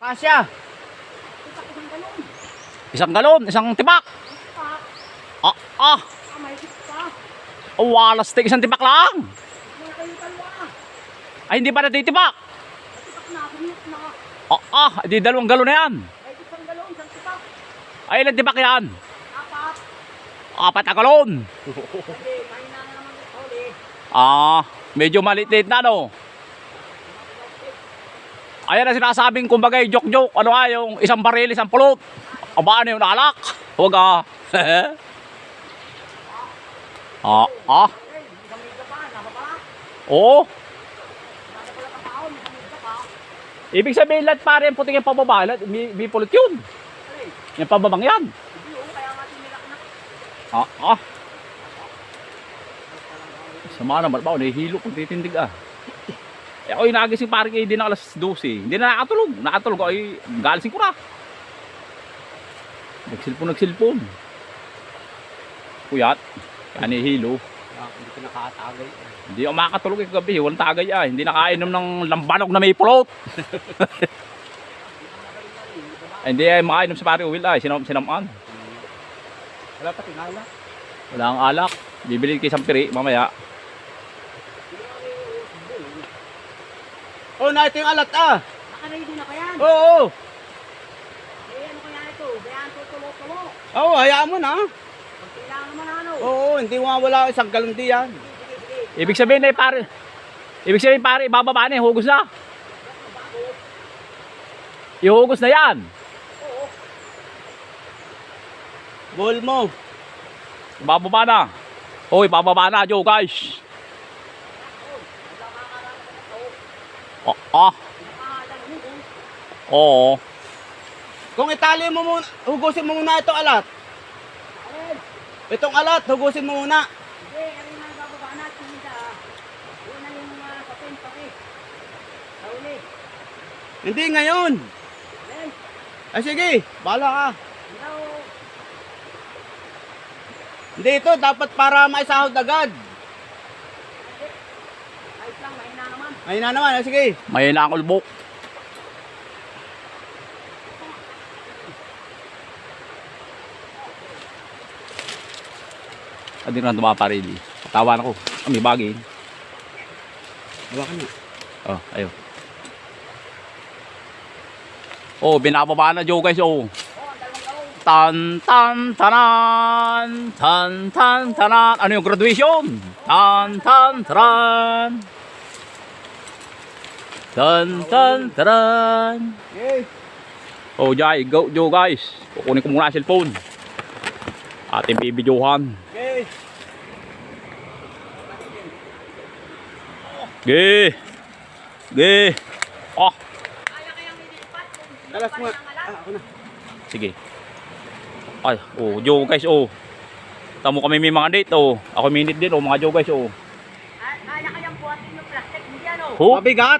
Asya. Isang galon, isang tibak. Oh, walastik, isang tibak lang. Ay, hindi pa natitibak. Di dalawang galon na yan. Ay, ilang tibak yan? Apat na galon. Medyo maliit na, no? Ayan na sinasabing kumbaga joke-joke. Ano nga yung isang baril, isang pulot. Aba, ano yung nalak? Huwag Oo. Ibig sabihin lahat pare yung puting yung pababa. May pulot yun. Yung pababang yan. Sama naman ba? Nahihilo kung titindig ako'y nagising parang hindi na alas 12. Hindi na nakatulog. Nakatulog ako ay galasing ko na. Nagsilpon. Puyat. Kaya nahihilo. Hindi ka nakatagay. Hindi ako makakatulog yung gabi. Walang tagay Hindi nakainom ng lambanog na may pulot. Hindi ay makainom sa pari uwil sinamaan. Wala pa tinalak. Wala ang alak. Bibili kay Sampiri mamaya. Oh, na ito yung alat Naka-ready na kaya? Oo. Ano kaya ito? Bayaan ko tulo-tulo. Oo, hayaan mo na. Pag kailangan naman ano. Oo, hindi mo wala isang galon di yan. Ibig sabihin pare, ibababa na hugos na. Ihugos na yan. Ball mo. Ibababa na. Hoy, bababa na, Joe, guys. Oo. Kung itali mo muna, hugusin mo muna itong alat. Itong alat, hugusin mo muna. Hindi, ano yung nabababa natin nila. Yun na yung sapin, pati. Sauli. Hindi ngayon. Ay sige, bahala ka. Ikaw, Hindi ito, dapat para maisahod agad. ayos lang, mahina naman. Ayun na naman, sige. May nakulbok. Hindi ko na tumaparili. Tawa na ko. May bagay. Hawakan mo. Ayun. Binababa na, Joe, guys. Tan tan tanan. Tan tan tanan. Ano yung graduation? Tan tan tanan. Tan tan tanan. Okay. Jai, go, Joe, guys. Kukunin ko muna ang cellphone. Ating bibidyohan. Okay. Ge. Kaya kayang lilipat kung Alas mo. ng alat. Ako na. Sige. Ay, Joe, guys, Tamo kami may mga date, Ako minute din, mga Joe, guys, Kaya kayang buhatin yung plastic, hindi ano. Mabigat.